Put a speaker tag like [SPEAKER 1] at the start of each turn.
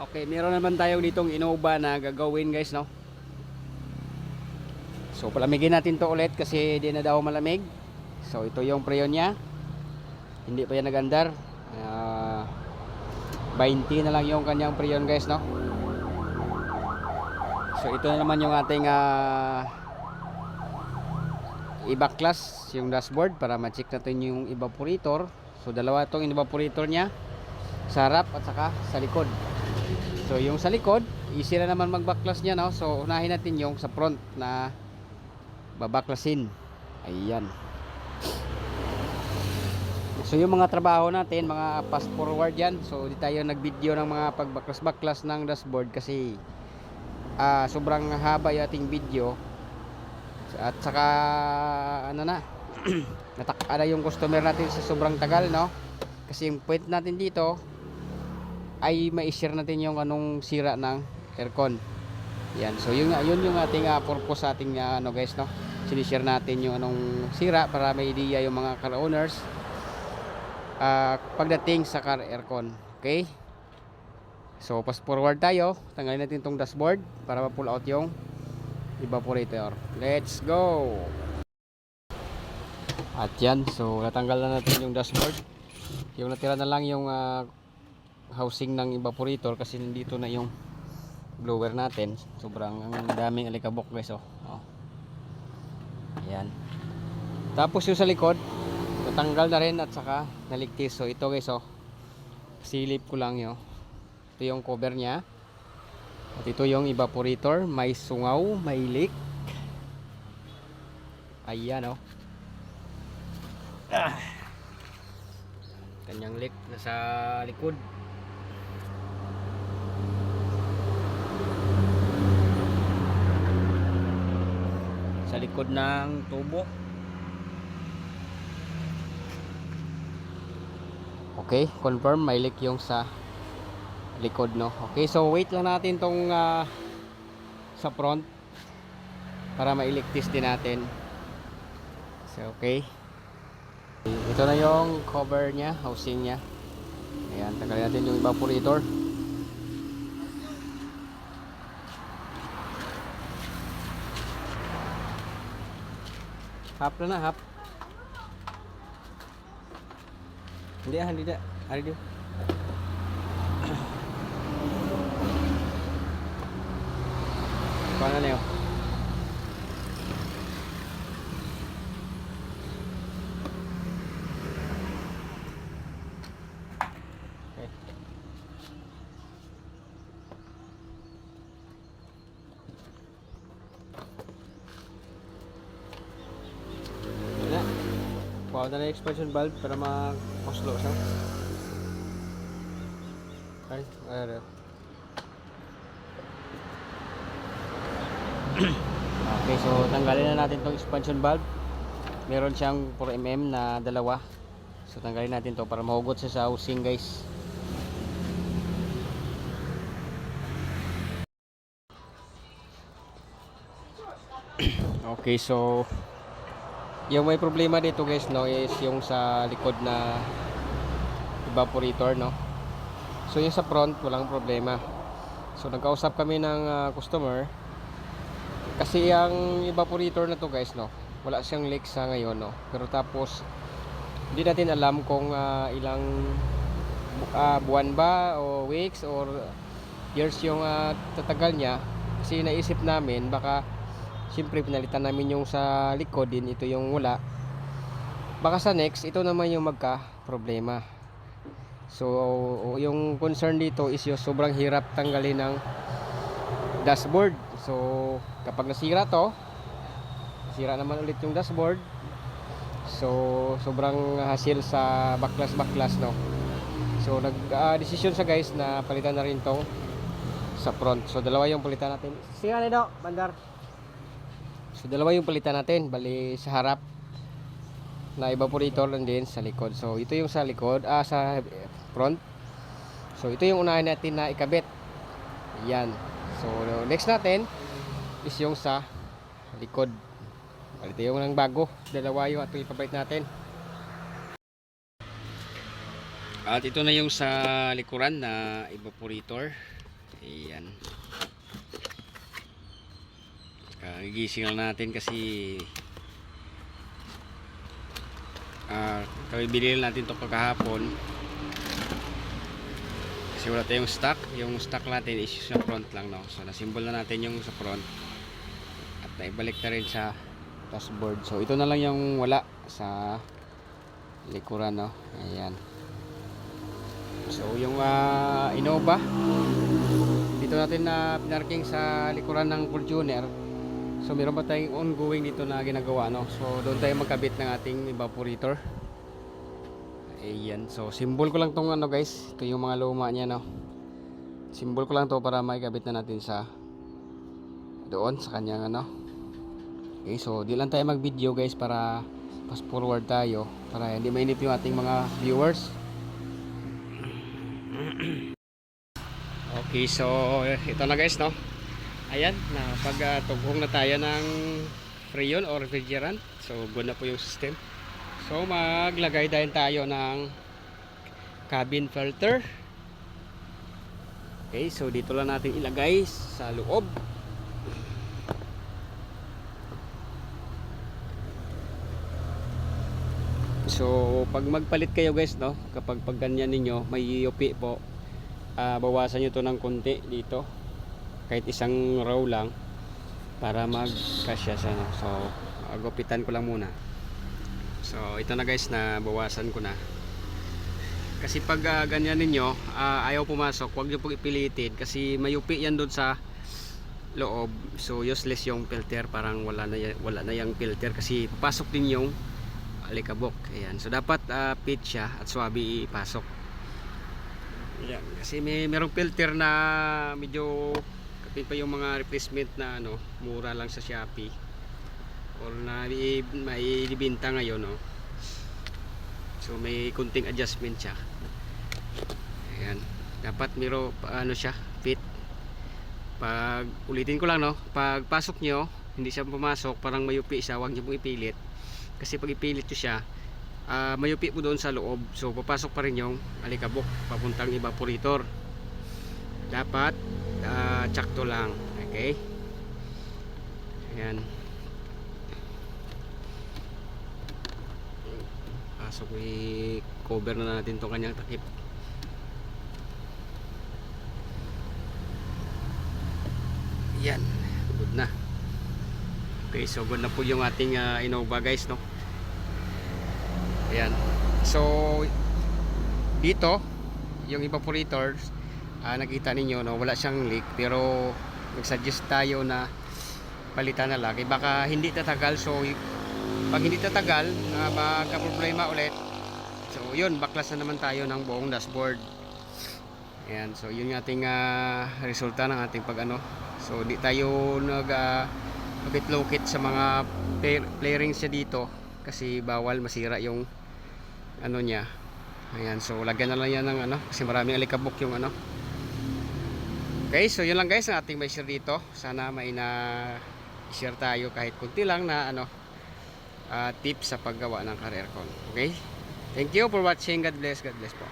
[SPEAKER 1] Okay, meron naman tayo ditong Innova na gagawin guys, no? So palamigin natin to ulit kasi di na daw malamig. So ito yung preyon niya. Hindi pa yan nagandar. 20 na lang yung kanyang preyon guys, no? So ito na naman yung ating i-backclass yung dashboard para ma-check natin yung evaporator. So dalawa itong evaporator niya, sa harap at saka sa likod. So yung sa likod, easy na naman mag-backclass niya, no? So unahin natin yung sa front na babaklasin. Ayan. So yung mga trabaho natin, mga fast forward yan. So di tayo nag-video ng mga pagbaklas-baklas ng dashboard kasi sobrang haba yung ating video. At saka ano na natakada yung customer natin sa sobrang tagal, no? Kasi yung point natin dito ay ma-share natin yung anong sira ng aircon. Yan. So yun yung ating purpose sa ating ano guys, no? Sinishare natin yung anong sira para may idea yung mga car owners pagdating sa car aircon. Okay? So fast forward tayo. Tanggalin natin itong dashboard para ma-pull out yung evaporator. Let's go! At yan, so natanggal na natin yung dashboard. Yung natira na lang yung housing ng evaporator kasi nandito na yung blower natin. Sobrang daming alikabok guys, oh. Ayan. Tapos yung sa likod natanggal na rin at saka naligtis. So ito guys, oh, silip ko lang yun. Ito yung cover nya. At ito yung evaporator. May sungaw, may leak. Ayan, oh. Kanyang leak nasa likod. Sa likod ng tubo. Okay, confirm may leak yung sa likod, no. Okay, so wait lang natin tong sa front para ma-electis din natin. So okay, ito na yung cover nya, housing nya. Ayan, tanggalin natin yung evaporator. Half na half. Hindi hindi dah. Hari dia. Paano na yun? Okay. Wala. Kuha na yung expansion valve para ma-oslo siya. Ay, ay. Okay, so tanggalin na natin tong expansion valve. Meron siyang 4mm na dalawa. So tanggalin natin to para mahugot siya sa housing guys. Okay, so yung may problema dito guys, no, is yung sa likod na evaporator, no. So yung sa front walang problema. So nagkausap kami ng customer kasi ang evaporator na to guys, no, wala siyang leak sa ngayon, no. Pero tapos hindi natin alam kung ilang buwan ba o weeks or years yung tatagal niya. Kasi naisip namin baka siyempre pinalitan namin yung sa likod din, ito yung wala. Baka sa next ito naman yung magka problema. So yung concern dito is yung sobrang hirap tanggalin ng dashboard. So kapag nasira to, sira naman ulit yung dashboard. So sobrang hassle sa baklas, no. So nag-decision sa guys na palitan na rin tong sa front. So dalawa yung palitan natin. Siya do, bandar. So dalawa yung palitan natin, bali sa harap na evaporator and din sa likod. So ito yung sa likod, sa front. So ito yung unahin natin na ikabit. Yan. So next natin is yung sa likod. Ito yung nang bago. Dalawa yung ating ipapalit natin. At ito na yung sa likuran na evaporator. Ayan. Gigising lang natin kasi kami binili natin ito kagahapon kasi wala tayong stock. Yung stock natin is sa front lang, no? So nasimbol na natin yung sa front at naibalik na rin sa dashboard. So ito na lang yung wala sa likuran, no? Ayan. So yung Innova dito natin na pinarking sa likuran ng Fortuner. So meron pa tayong ongoing dito na ginagawa, no? So doon tayo magkabit ng ating evaporator. Ayan. So symbol ko lang tong ano guys, ito yung mga luma niya, no? Symbol ko lang to para maikabit na natin sa doon sa kanyang ano. Okay, so di lang tayo mag video guys para fast forward tayo para hindi mainip yung ating mga viewers. Okay, so ito na guys, no? Ayan, napag-tughong na tayo ng freon or refrigerant. So good na po yung system. So maglagay din tayo ng cabin filter. Okay, so dito lang natin ilagay sa loob. So pag magpalit kayo guys, no, kapag ganyan ninyo may UP po, bawasan nyo to ng konti dito, kahit isang row lang para magkasya siya, no? So agupitan ko lang muna. So ito na guys, na bawasan ko na kasi pag ganyan ninyo ayaw pumasok, huwag nyo pong ipilitin kasi mayupi yan doon sa loob. So useless yung filter, parang wala na yung filter kasi papasok din yung alikabok. Ayan. So dapat fit siya at swabe ipasok. Ayan. Kasi merong filter na medyo kapit pa yung mga replacement na ano, mura lang sa Shopee or na maibibenta ngayon, no? So may kunting adjustment siya. Ayan. Dapat ano siya, fit. Pag ulitin ko lang, no, pag pasok nyo hindi siya pumasok, parang mayupi siya, huwag nyo pong ipilit kasi pag ipilit nyo siya mayupi po doon sa loob. So papasok pa rin yung alikabok papuntang evaporator. Dapat tsakto lang. Okay, ayan. So i-cover na natin itong kanyang takip. Yan, good na. Okay, so good na po yung ating Innova guys, no? Ayan. So dito yung evaporator, nakita ninyo, no, wala siyang leak, pero nag-suggest tayo na palitan na lang, baka hindi tatagal. So pag hindi tatagal, magka-problema ulit. So yun, baklas na naman tayo ng buong dashboard. Ayan, so yun yung ating resulta ng ating pag-ano. So di tayo nag-locate sa mga flarings siya dito kasi bawal masira yung ano niya. Ayan, so lagyan na lang yan ng ano kasi maraming alikabok yung ano. Okay, so yun lang guys ang ating may share dito. Sana may na-share tayo kahit kunti lang na ano tips sa paggawa ng car aircon. Okay? Thank you for watching. God bless po.